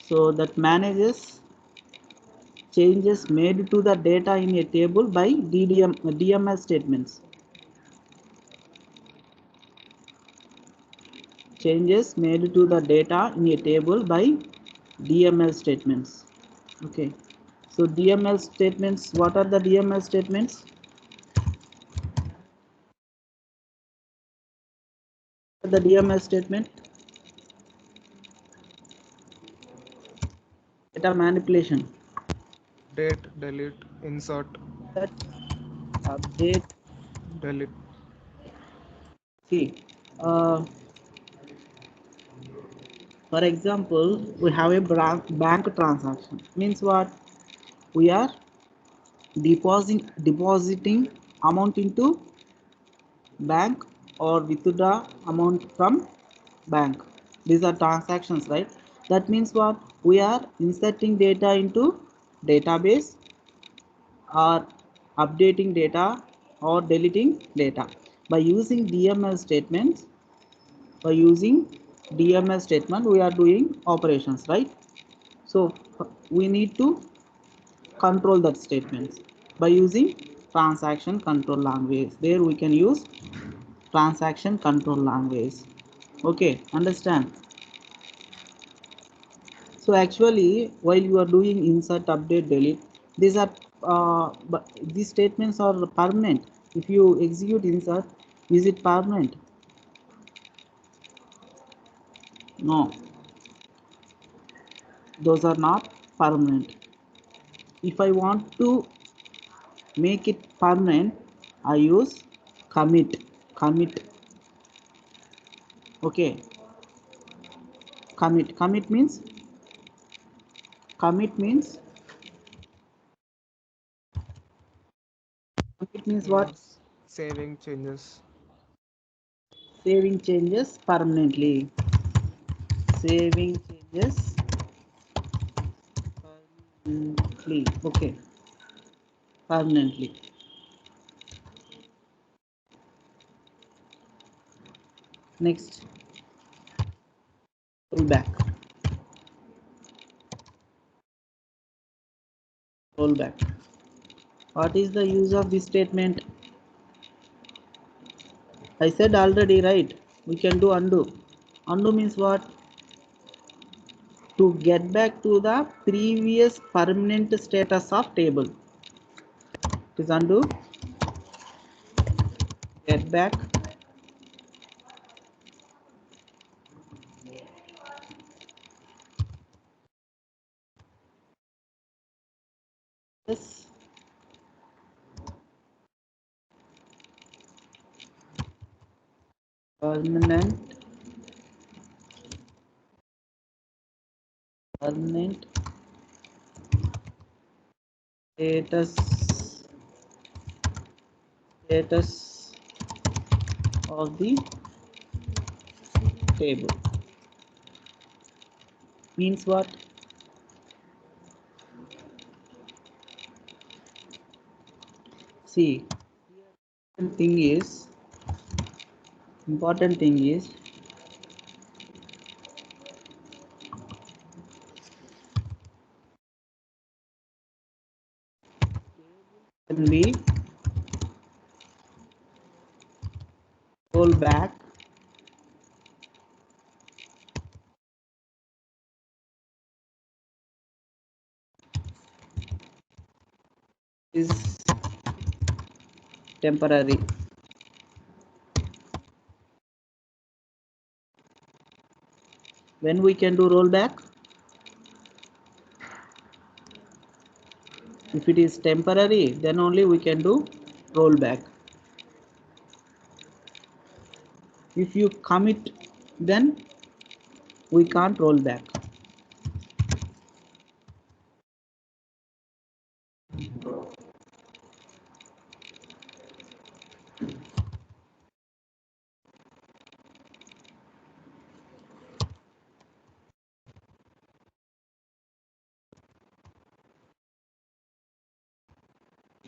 So that manages changes made to the data in a table by DML statements. Changes made to the data in a table by DML statements. Okay. So DML statements, what are the DML statements? The DML statement, data manipulation. Date, delete, insert, That update. delete. See, for example, we have a bank transaction. Means what? We are depositing amount into bank or withdraw amount from bank. These are transactions, right? That means what? We are inserting data into database or updating data or deleting data by using DML statements. By using DML statement, we are doing operations, right? So we need to control that statements by using transaction control language. There we can use transaction control language. Okay, understand? So actually, while you are doing insert, update, delete, these are but these statements are permanent. If you execute insert, is it permanent? No, those are not permanent. If I want to make it permanent, I use commit. Okay, commit means commit means what? Saving changes. Saving changes permanently. Saving changes permanently. Okay, permanently. Next, rollback. Rollback. What is the use of this statement? I said already, right? We can do undo. Undo means what? To get back to the previous permanent status of table. It is undo. Get back. Yes. Permanent status of the table means what? See, important thing is can be roll back is temporary. When we can do rollback? If it is temporary, then only we can do rollback. If you commit, then we can't roll back.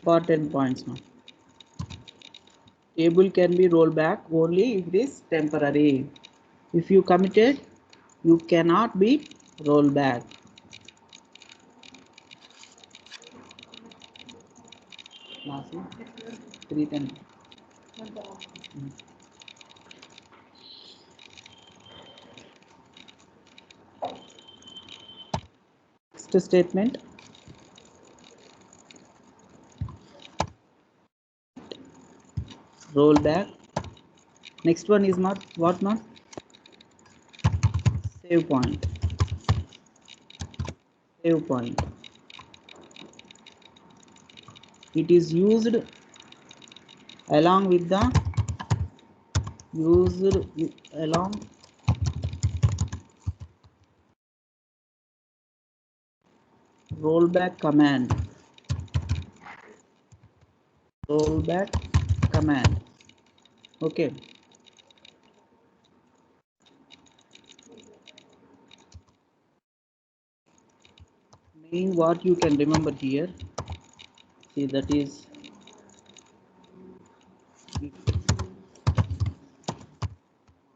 Important points now. Table can be rolled back only if it is temporary. If you committed, you cannot be rolled back. 310. Next statement, rollback. Next one is not what, not save point. Save point. It is used along with the rollback command. Rollback command. Okay. Main what you can remember here. See, that is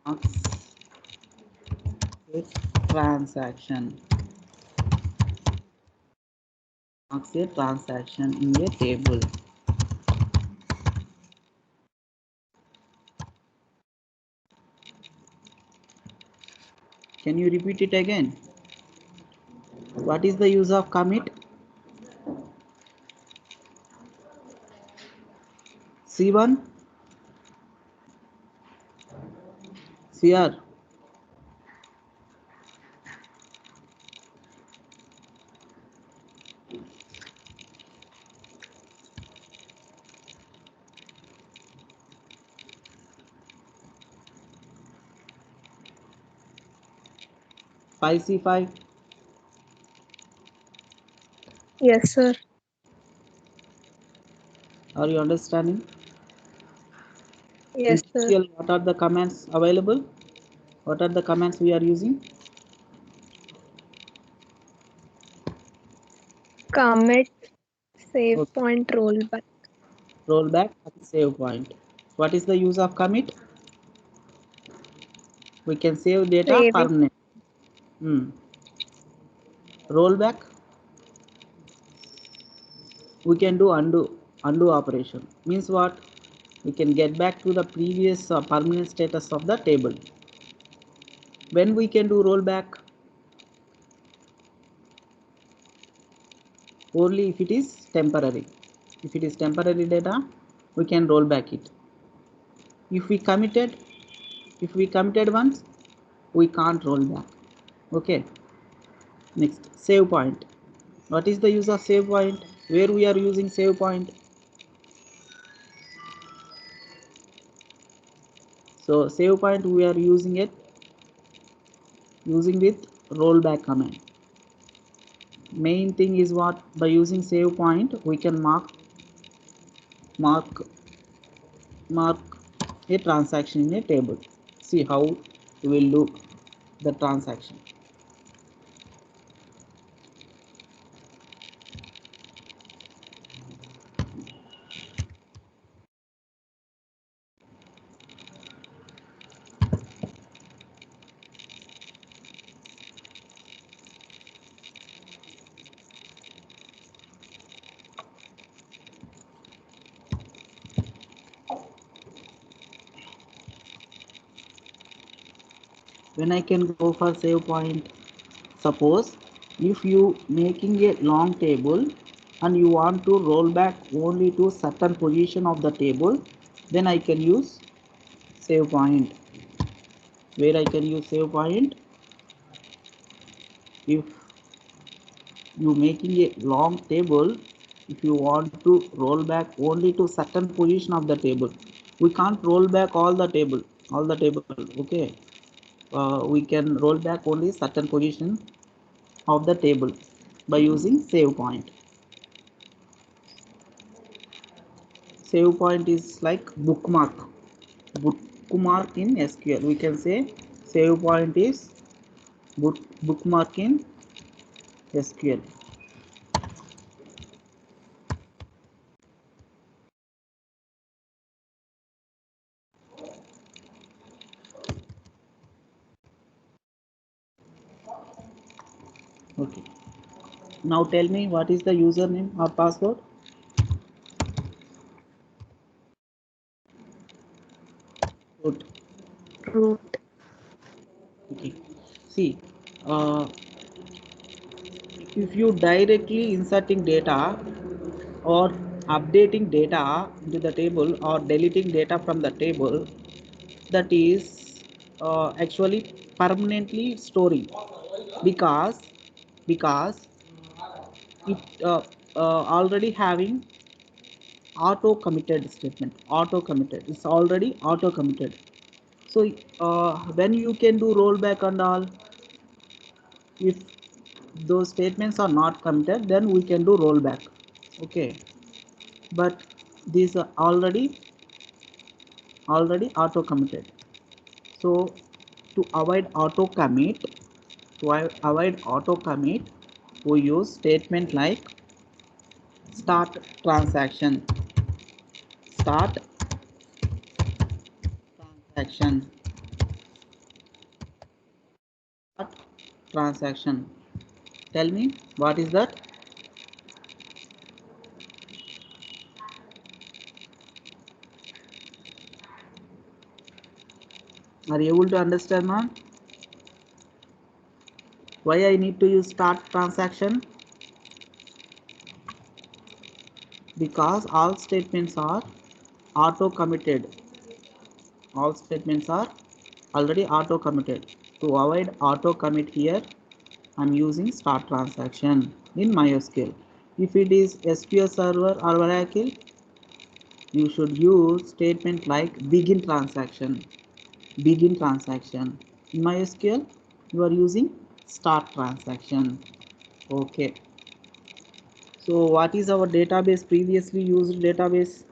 marks a transaction. Marks a transaction in a table. Can you repeat it again? What is the use of commit? C1, CR. C5. Yes, sir. Are you understanding? In Yes, sir. TCL, what are the commands available? What are the commands we are using? Commit, save Okay. point, rollback. Rollback and save point. What is the use of commit? We can save data Saving. permanent. Rollback, we can do undo operation. Means what? We can get back to the previous permanent status of the table. When we can do rollback? Only if it is temporary. If it is temporary data, we can roll back it. If we committed once, we can't roll back. Okay. Next, save point. What is the use of save point? Where we are using save point? So save point we are using with rollback command. Main thing is what? By using save point, we can mark a transaction in a table. See how we will do the transaction. When I can go for save point, suppose if you making a long table and you want to roll back only to certain position of the table, then I can use save point. Where I can use save point? If you making a long table, if you want to roll back only to certain position of the table, we can't roll back all the table. Okay. We can roll back only certain position of the table by using save point. Save point is like bookmark in SQL. We can say save point is bookmark in SQL. Okay. Now tell me, what is the username or password? root. Okay. See, uh, if you directly inserting data or updating data into the table or deleting data from the table, that is actually permanently storing, because because it already having auto committed statement. Auto committed, it's already auto committed. So when you can do rollback and all, if those statements are not committed, then we can do rollback. Okay, but these are already auto committed. So to avoid auto commit, we use statement like start transaction. Start transaction. Start transaction. Tell me, what is that? Are you able to understand, man? Why I need to use start transaction? Because all statements are auto committed. All statements are already auto committed. To avoid auto commit here, I'm using start transaction in MySQL. If it is SQL Server or Oracle, you should use statement like begin transaction. Begin transaction. In MySQL, you are using start transaction. Okay. So what is our database? Previously used database?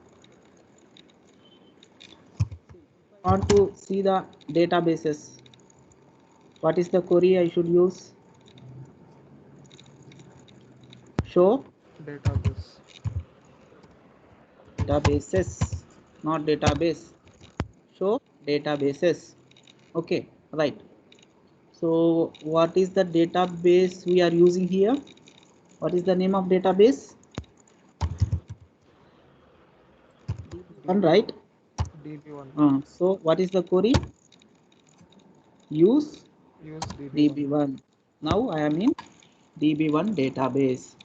I want to see the databases. What is the query I should use? Show Database. databases, not database. Show databases. Okay, right. So what is the database we are using here? What is the name of database? One, DB1. right? DB1. So what is the query? Use Use DB1. DB1. Now I am in DB1 database.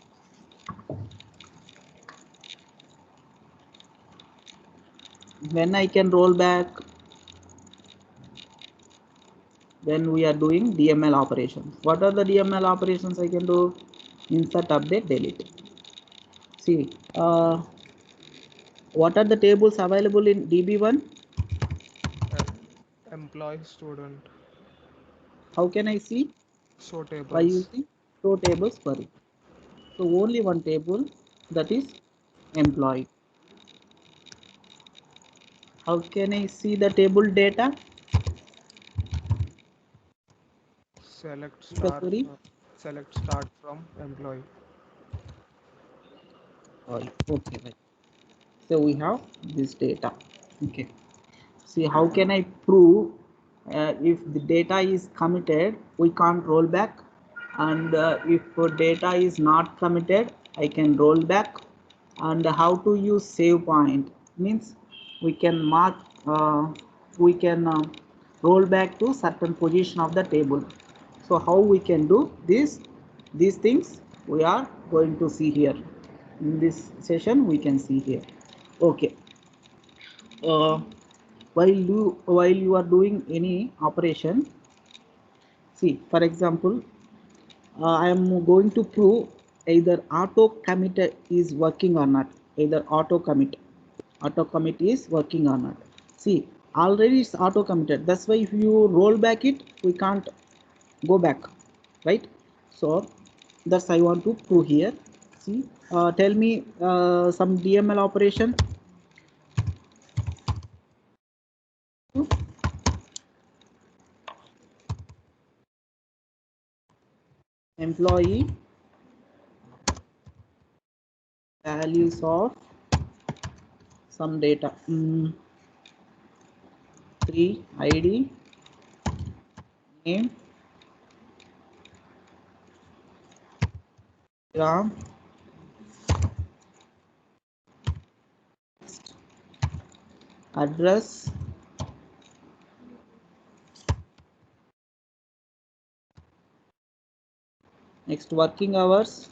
When I can roll back? When we are doing DML operations. What are the DML operations I can do? Insert, update, delete. See, what are the tables available in DB1? Employee, student. How can I see? Show By tables. using show tables query. So only one table, that is employee. How can I see the table data? Select Is the star. query? Select start from employee. Okay, right. So we have this data. Okay. See, how can I prove if the data is committed, we can't roll back, and if data is not committed, I can roll back. And how to use save point means we can mark, we can roll back to certain position of the table. So how we can do this? These things we are going to see here in this session. We can see here. Okay. Uh, while you are doing any operation, see, for example, I am going to prove either auto commit is working or not. Either auto commit is working or not. See, already it's auto committed, that's why if you roll back it, we can't go back, right? So that's I want to prove here. See, tell me some DML operation. Employee values of some data, 3 id, name, gram, address, Next, working hours.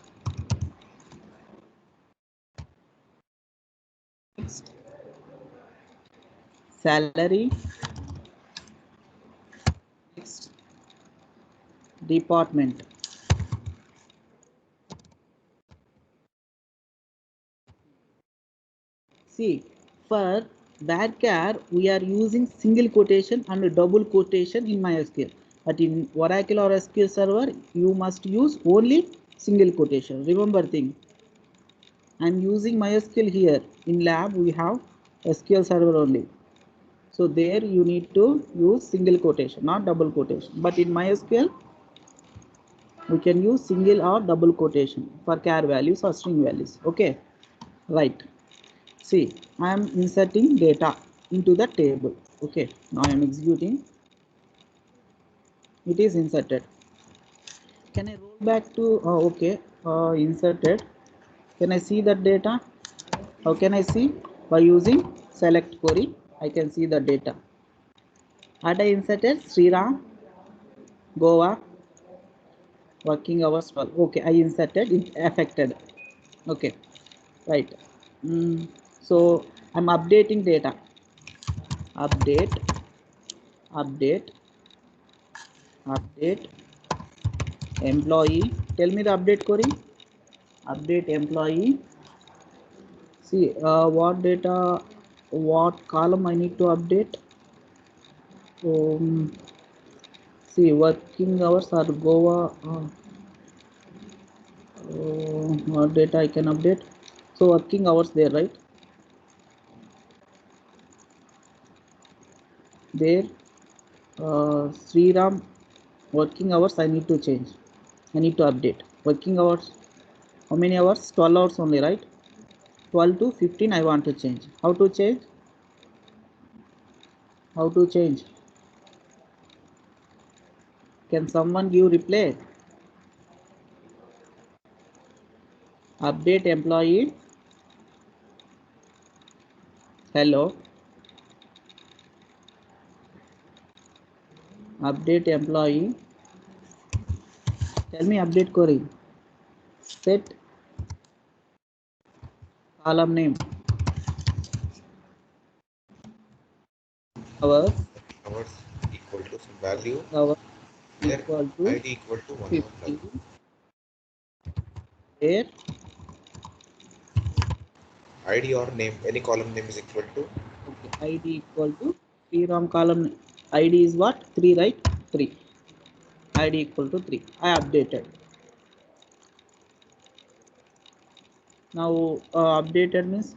Next, salary. Next, department. See, for varchar we are using single quotation and double quotation in MySQL. But in Oracle or SQL Server, you must use only single quotation. Remember thing. I'm using MySQL here. In lab we have SQL Server only. So there you need to use single quotation, not double quotation. But in MySQL, we can use single or double quotation for char values or string values. Okay, right. See, I am inserting data into the table. Okay, now I am executing. It is inserted. Can I roll back to? Okay, inserted. Can I see that data? How can I see? By using select query, I can see the data. Had I inserted Sriram, Goa, working hours 12. Okay, I inserted it affected. Okay, right. So I'm updating data. Update, update, update employee. Tell me the update query. Update employee. See what data, what column I need to update. See, working hours are Goa. What data I can update? So working hours there, right? There, Sriram working hours I need to change. I need to update. Working hours, how many hours? 12 hours only, right? 12 to 15 I want to change. How to change? How to change? Can someone give reply? Update employee. Hello. Update employee. Tell me update query. Set column name. Hours. Hours equal to some value. Hours There equal to ID equal to 1 hour 50. value. There ID or name, any column name is equal to okay, ID equal to Sriram column. ID is what? 3, right? 3. ID equal to 3. I updated. Now updated means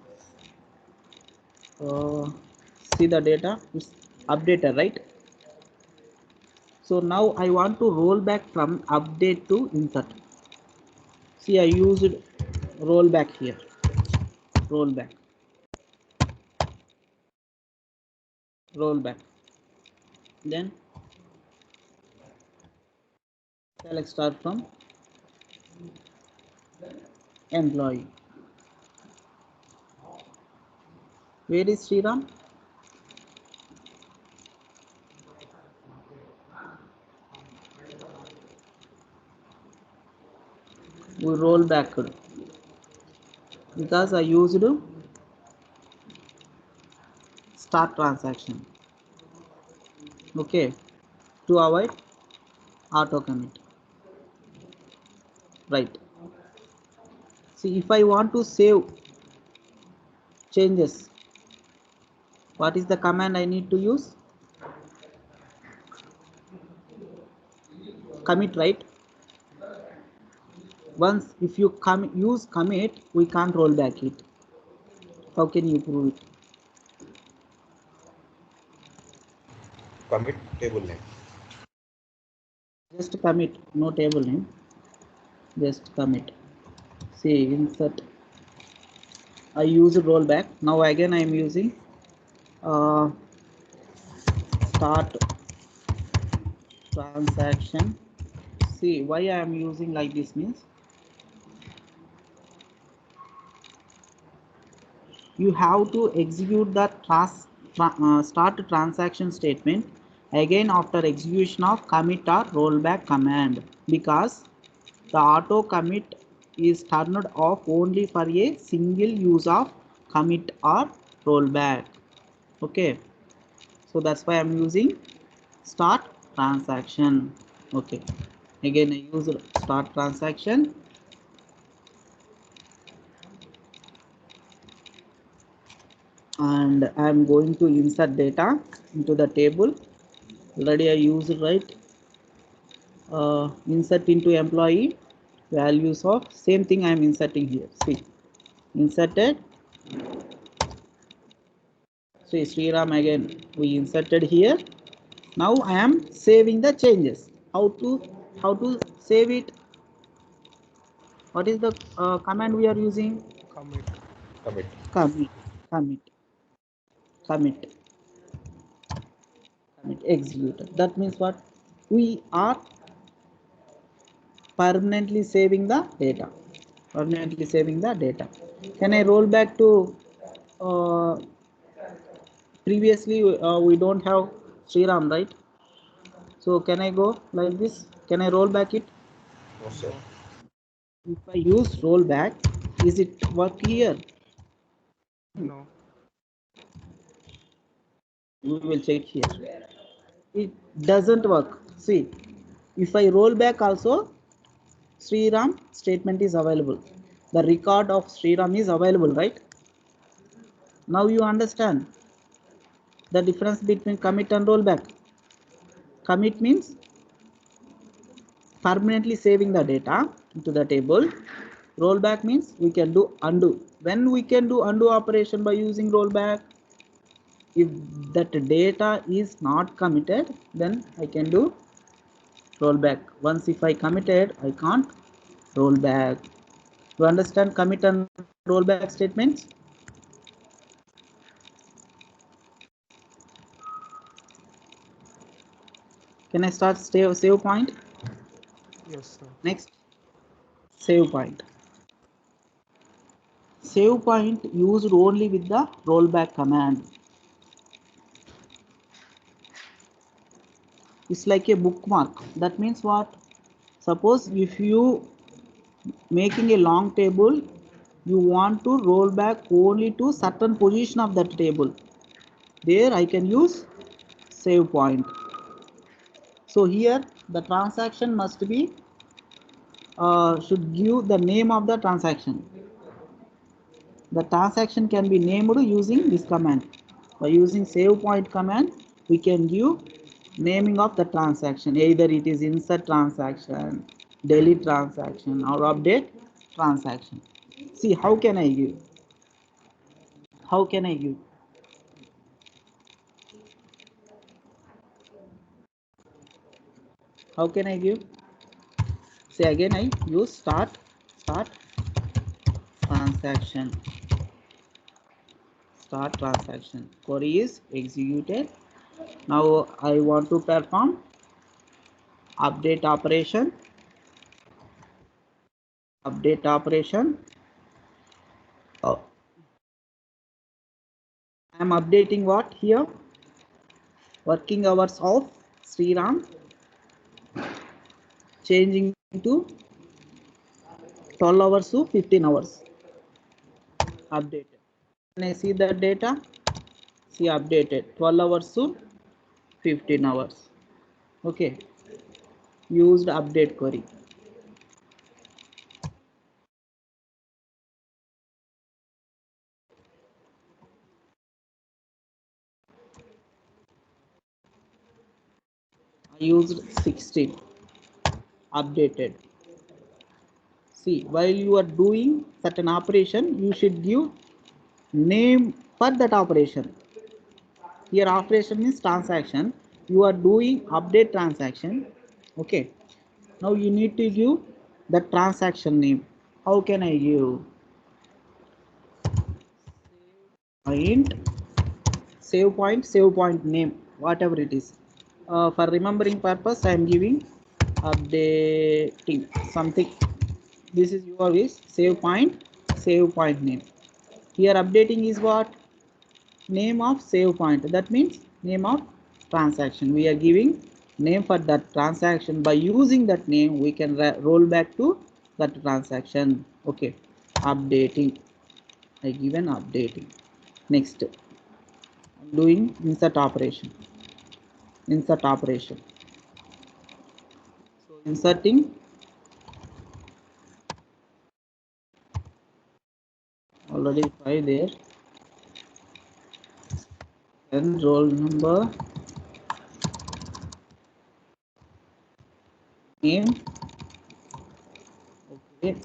see the data is updated, right? So now I want to roll back from update to insert. See, I used rollback here. Rollback. Rollback. Then select start from employee. Where is Sriram? We roll back because I used start transaction. Okay, to avoid auto commit. Right. See, if I want to save changes, what is the command I need to use? Commit, right? Once if you use commit, we can't roll back it. How can you prove it? commit table name. Just commit, no table name. Just commit. See, insert. I use rollback. Now again I am using uh, start transaction. See why I am using like this means you have to execute the start transaction statement again after execution of commit or rollback command, because the auto commit is turned off only for a single use of commit or rollback. Okay, so that's why I'm using start transaction. Okay, again I use start transaction. And I'm going to insert data into the table. Already I used, right, insert into employee values of same thing I'm inserting here. See, inserted. See, Sriram again we inserted here. Now I am saving the changes. How to save it? What is the command we are using? Commit. Commit. Commit, commit, commit, commit, execute. That means what? We are permanently saving the data. Permanently saving the data. Can I roll back to previously we don't have Sriram, right? So can I go like this? Can I roll back it? No, sir. No. If I use rollback, is it work here? No. We will check here. It doesn't work. See, if I roll back also, Sriram statement is available. The record of Sriram is available, right? Now you understand the difference between commit and rollback. Commit means permanently saving the data into the table. Rollback means we can do undo. When we can do undo operation by using rollback, if that data is not committed, then I can do rollback. Once if I committed, I can't roll back. You understand commit and rollback statements? Can I start save point? Yes, sir. Next, save point. Save point used only with the rollback command. It's like a bookmark. That means what? Suppose if you making a long table, you want to roll back only to certain position of that table. There I can use save point. So here the transaction must be should give the name of the transaction. The transaction can be named using this command. By using save point command, we can give naming of the transaction. Either it is insert transaction, delete transaction, or update transaction. See, how can I give? How can I give? How can I give? Say again, I use start transaction. Start transaction. Query is executed. Now I want to perform update operation. Update operation. Oh, I am updating what here? Working hours of Sriram, changing to 12 hours to 15 hours. Updated. Can I see the data? See, updated 12 hours to 15 hours. Okay. Used update query. I used 16. Updated. See, while you are doing certain operation, you should give name for that operation. Here operation means transaction. You are doing update transaction. Okay. Now you need to give the transaction name. How can I give? Point, save point name, whatever it is. For remembering purpose, I am giving updating something. This is your wish. Save point name. Here updating is what? Name of save point. That means name of transaction. We are giving name for that transaction. By using that name, we can roll back to that transaction. Okay, updating. I given updating. Next, I'm doing insert operation. Insert operation. So inserting already 5 there. And roll number, name. Okay.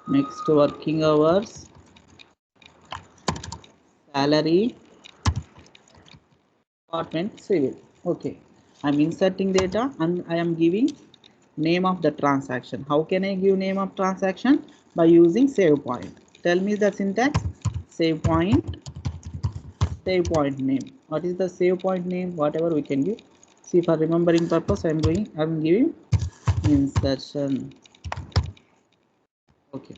Next, working hours, salary, department, civil. Okay, I'm inserting data and I am giving name of the transaction. How can I give name of transaction? By using save point. Tell me the syntax. Save point, save point name. What is the save point name? Whatever we can give. See, for remembering purpose, I'm giving insertion. Okay,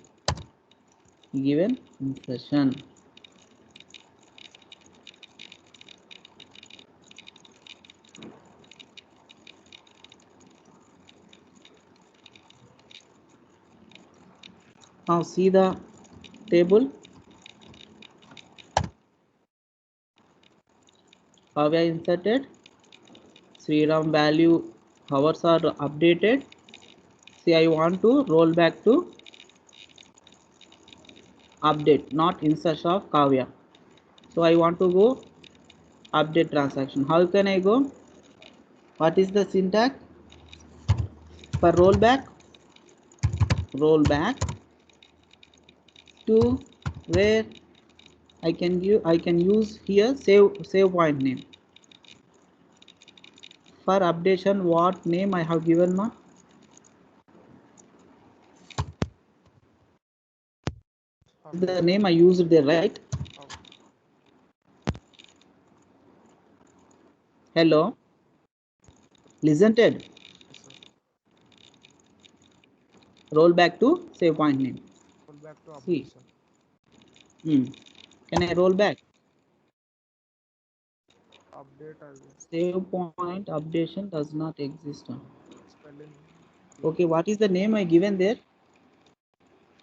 given insertion. Now see the table. How I inserted. Sriram value hours are updated. See, I want to roll back to update, not insertion of Kavya. So I want to go update transaction. How can I go? What is the syntax for rollback? Rollback to where I can use here save point name. For updation, what name I have given ma? The name I used there, right? Hello, listen to it. Roll back to save point name. Roll back to See. updation. Can I roll back? Update as Save point updation does not exist. spelling. Okay, what is the name I given there?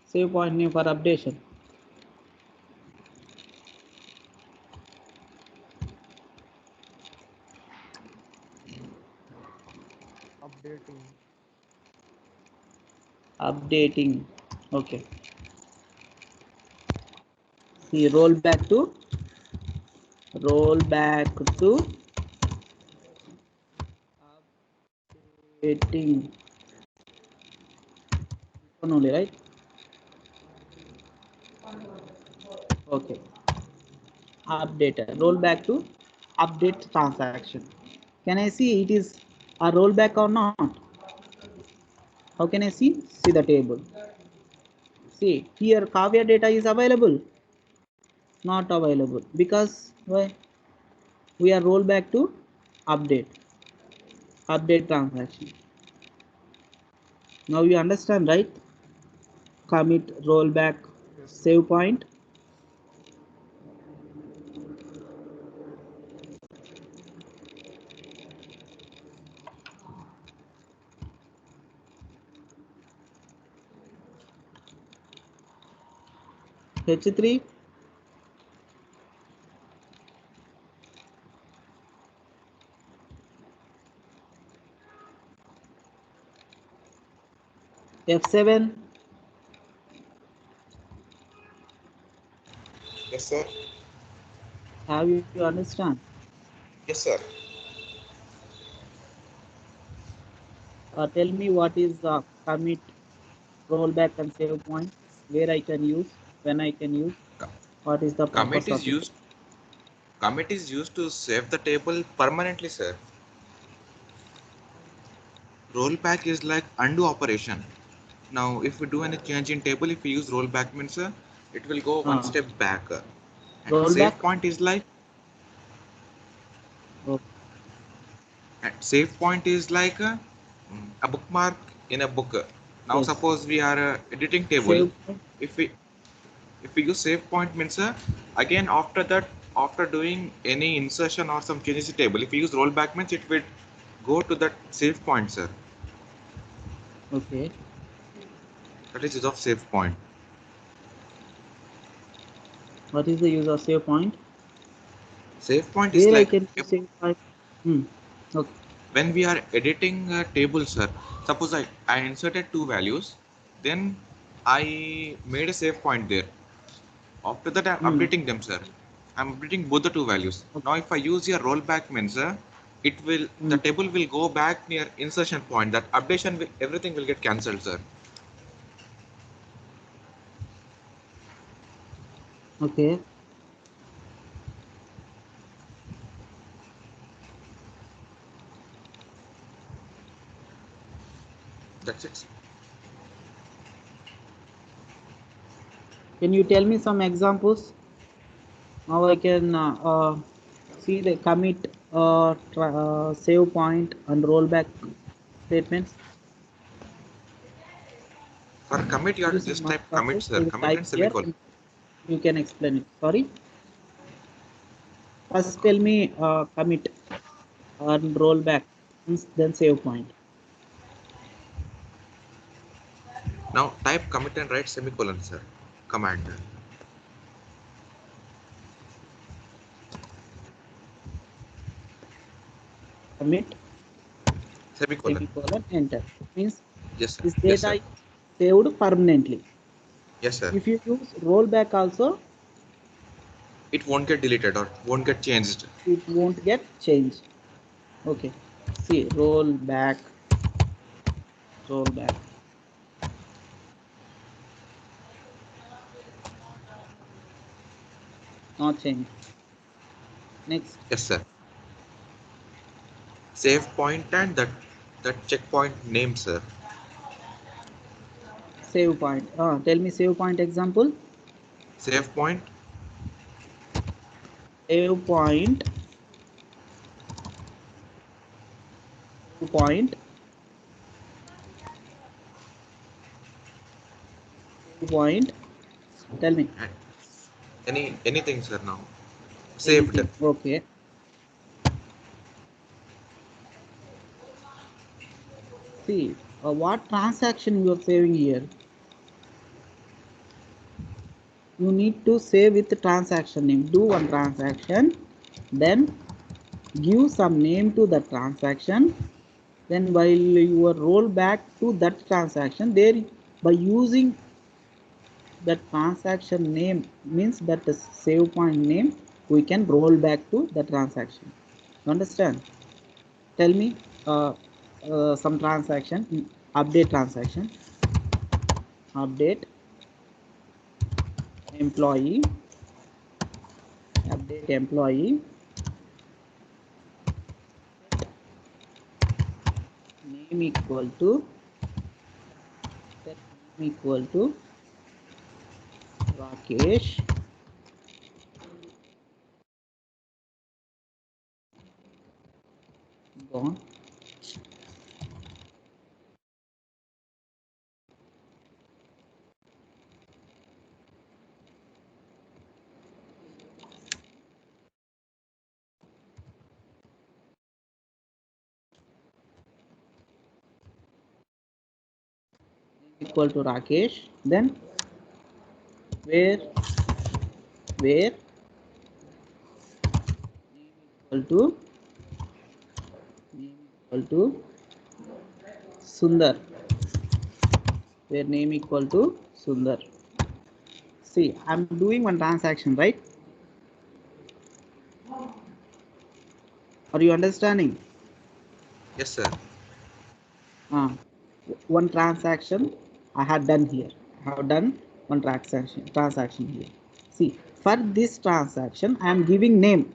Save point name for updation. Updating. Updating. Okay. See, roll back to updating. One only, right? Okay. Updater. Roll back to update transaction. Can I see it is a rollback or not? How can I see? See the table. See here Kavya data is available. Not available because why? We are roll back to update transaction. Now you understand, right? Commit, rollback, save point. H3. F7. Yes, sir. Have you understand? Yes, sir. Tell me what is the commit, rollback, and save point. Where I can use, when I can use. What is the Commit purpose is of it? used. Commit is used to save the table permanently, sir. Rollback is like undo operation. Now, if we do any change in table, if we use rollback means it will go one step back. And Rollback. save point is like Okay. and save point is like a bookmark in a book. Now, Yes. suppose we are editing table. Save point. If we use save point means again after that, after doing any insertion or some changes in table, if we use rollback means go to that save point, sir. Okay. That is use of save point. What is the use of save point? Save point is Where I like can use save point? Okay. when we are editing a table, sir. Suppose I inserted two values, then I made a save point there. After that, I'm updating them, sir. I'm updating both the two values. Okay. Now, if I use your rollback means, sir, it will the table will go back near insertion point. That updation, everything will get cancelled, sir. Okay. That's it. Can you tell me some examples? How I can see the commit, save point, and rollback statements? For commit, you have to Use just some type commit, examples. sir. I will Commit type and here semicolon. and you can explain it. Sorry. First tell me commit and rollback, then save point. Now type commit and write semicolon, sir. Command. Commit, Semicolon. semicolon, enter. Means Yes, sir. this Yes, data sir. is saved permanently. Yes, sir. If you use rollback also, It won't get deleted or won't get changed. it won't get changed. Okay. See, rollback, rollback. Not change. Next, Yes, sir. Save point and that checkpoint name, sir. save point. Tell me save point example. Save point. Save point, save point, save point. Tell me Anything, sir. Now saved. anything. Okay. See, what transaction you are saving here? You need to save with the transaction name. Do one transaction, then give some name to the transaction. Then while you roll back to that transaction, there by using the transaction name means that the save point name, we can roll back to the transaction. Understand? Tell me some transaction, update transaction, update employee, update employee, name equal to, set name equal to Rakesh, gone, equal to Rakesh, then where name equal to, name equal to Sundar, where name equal to Sundar. See, I'm doing one transaction, right? Are you understanding? Yes, sir. uh, one transaction I had done here. I have done one transaction here. See, for this transaction I am giving name,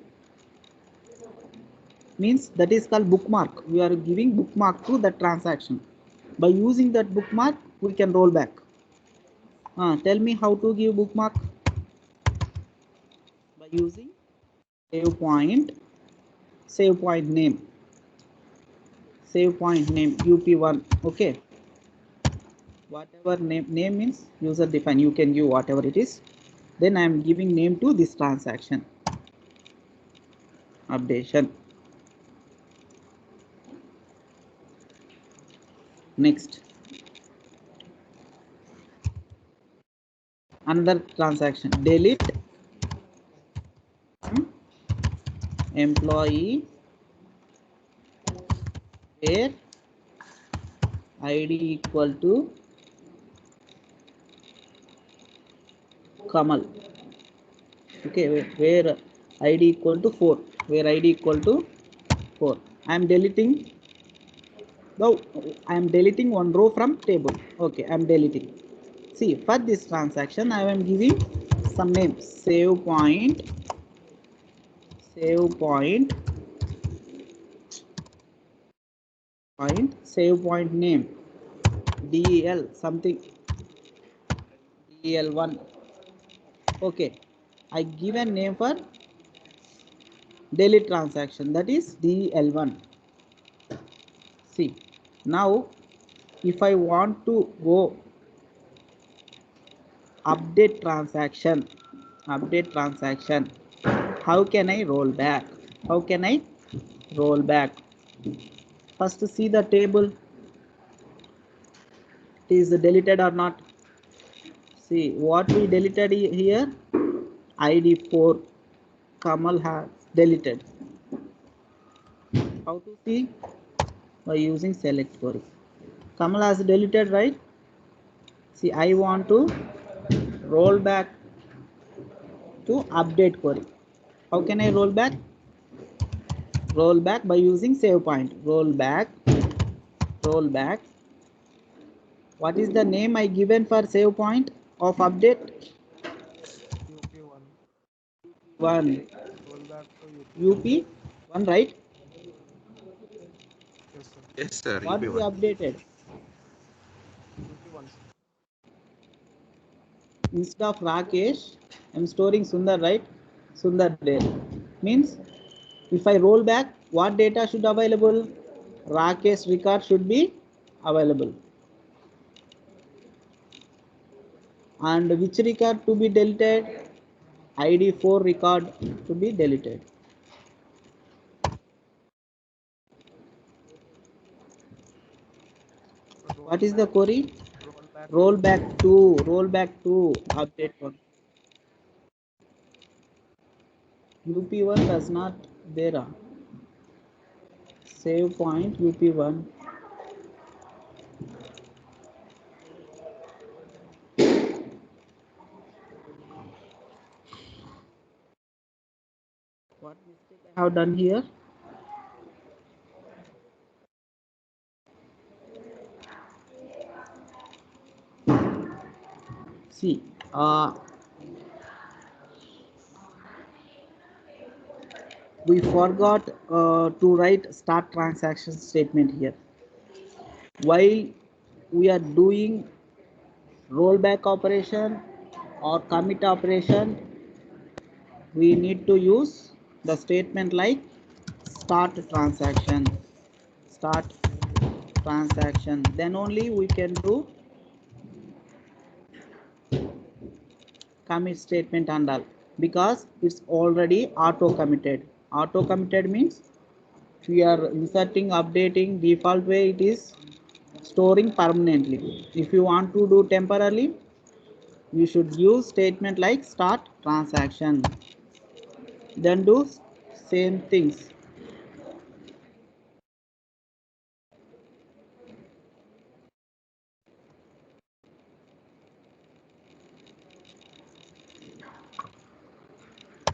means that is called bookmark. We are giving bookmark to the transaction. By using that bookmark we can roll back. Tell me how to give bookmark. By using save point, save point name, save point name up1. Okay, whatever name means user define, you can give whatever it is. Then I am giving name to this transaction, updation. Next, another transaction, delete employee where id equal to Kamal. Okay, where id equal to 4, where id equal to 4. I am deleting one row from table. Okay, I am deleting. See, for this transaction I am giving some name, save point save point name del something, del1. Okay, I give a name for delete transaction, that is del1. See, now if I want to go update transaction, how can I roll back? First, see the table, it is deleted or not. See what we deleted here, id 4 Kamal has deleted. How to see? By using select query. Kamal has deleted, right? See, I want to roll back to update query. How can I roll back? Roll back by using save point. Roll back. What is the name I given for save point of update? UP1. 1. Roll back to UP1. UP 1, right? Yes, sir. Yes, sir. What we UP1. updated? UP1, sir. Instead of Rakesh, I am storing Sundar, right? Sundar there. Means if I roll back, what data should available? Rakesh record should be available. And which record to be deleted? id 4 record to be deleted. Roll What is the back. query? Roll back Roll to. back to update 1. UP1 does not there. Save point UP1. What mistake I have done here? See, we forgot to write start transaction statement here. While we are doing rollback operation or commit operation, we need to use the statement like start transaction. Then only we can do commit statement and all, because it's already auto committed means we are inserting, updating. Default way it is storing permanently. If you want to do temporarily, you should use statement like start transaction, then do same things.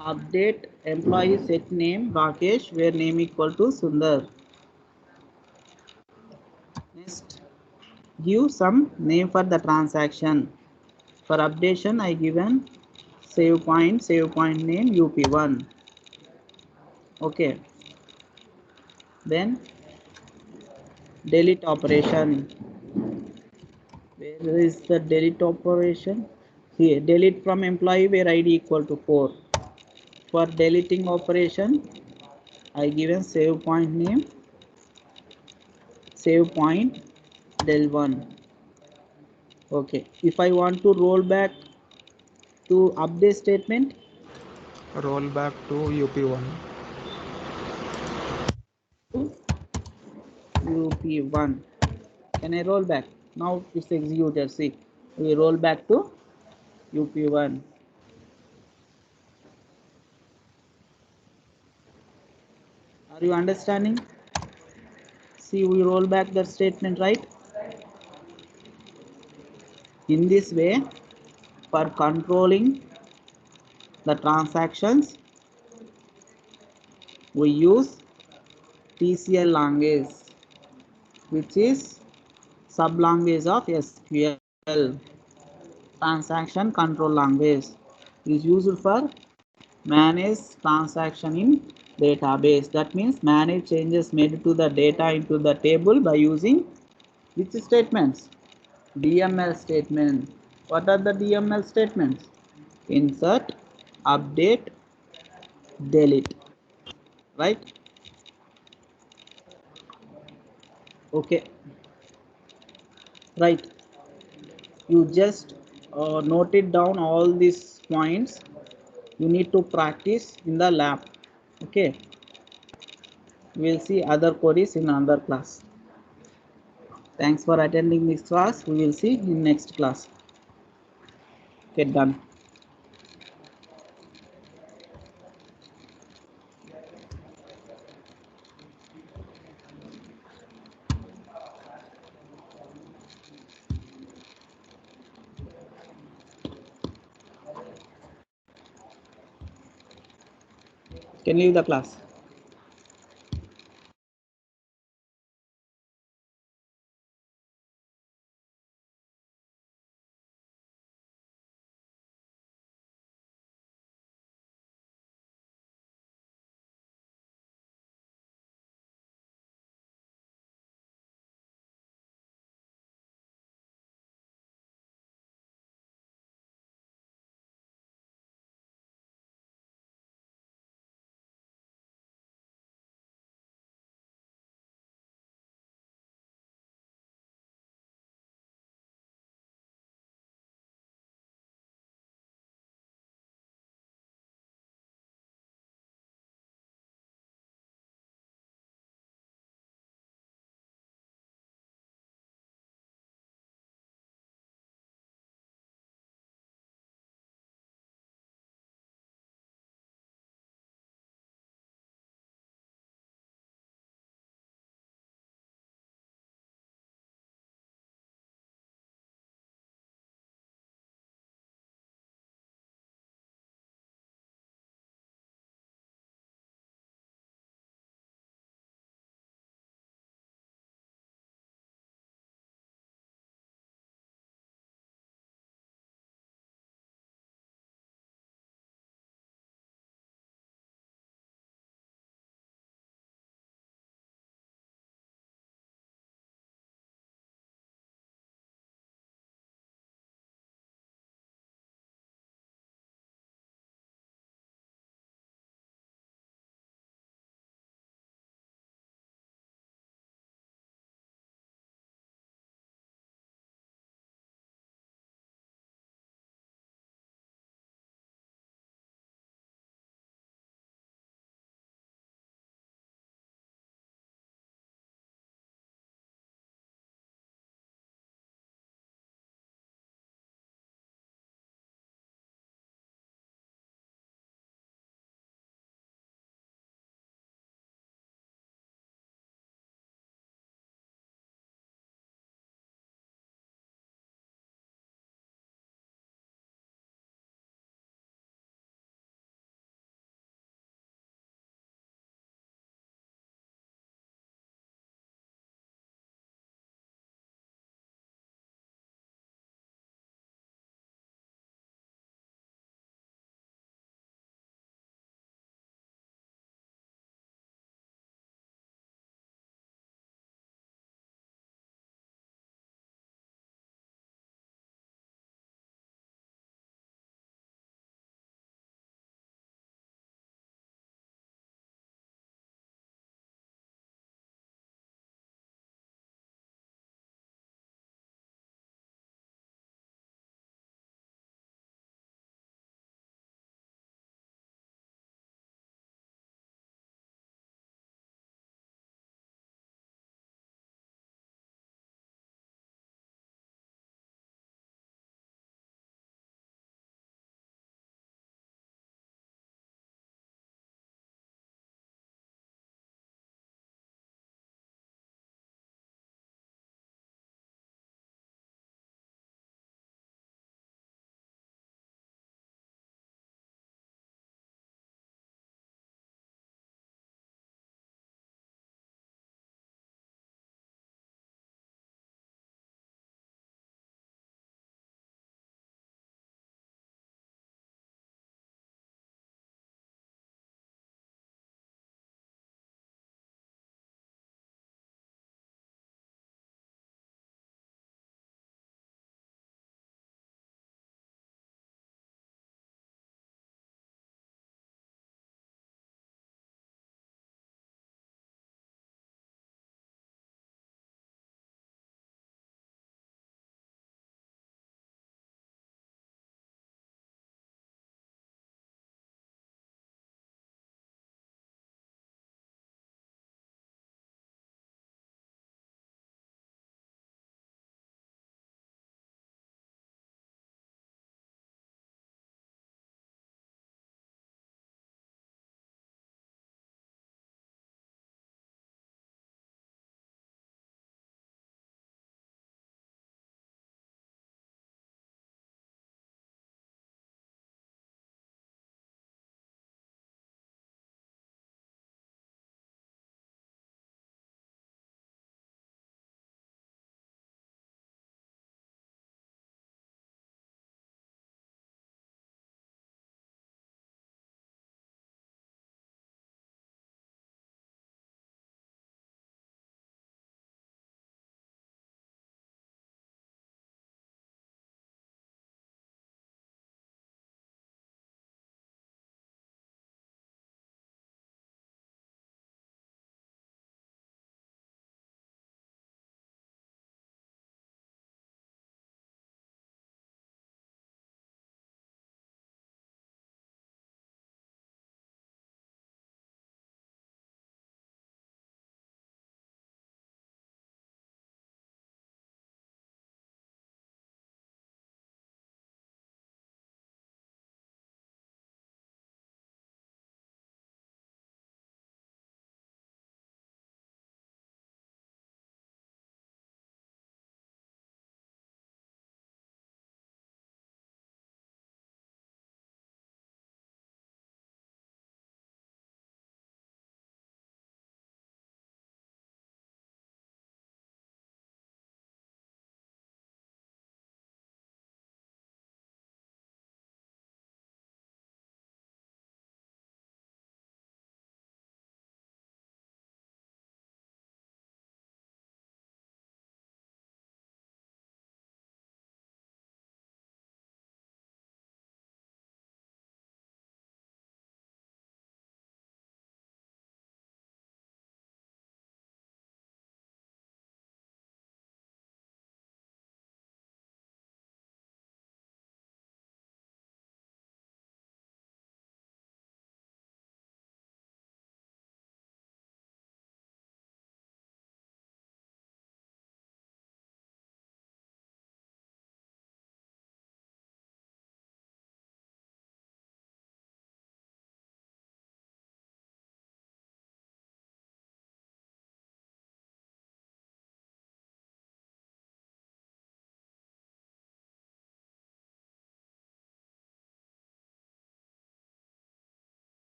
Update employee set name Rakesh where name equal to Sundar. Next, give some name for the transaction. For updation I given save point name UP1. Okay, then delete operation. Where is the delete operation? Here, delete from employee where id equal to 4. For deleting operation I given save point name, save point del1. Okay, if I want to roll back to update statement, Roll back to UP1. to UP1. Can I roll back? Now it's executed. See, we roll back to UP1. Are you understanding? See, we roll back that statement, right? In this way, for controlling the transactions, we use TCL language, which is sub-language of SQL, transaction control language, is used for manage transaction in database. That means manage changes made to the data into the table by using which statements? DML statement. What are the DML statements? Insert, update, delete. Right? Okay. Right. You just noted down all these points. You need to practice in the lab. Okay. We'll see other queries in another class. Thanks for attending this class. We will see in next class. Get done. Can leave the class.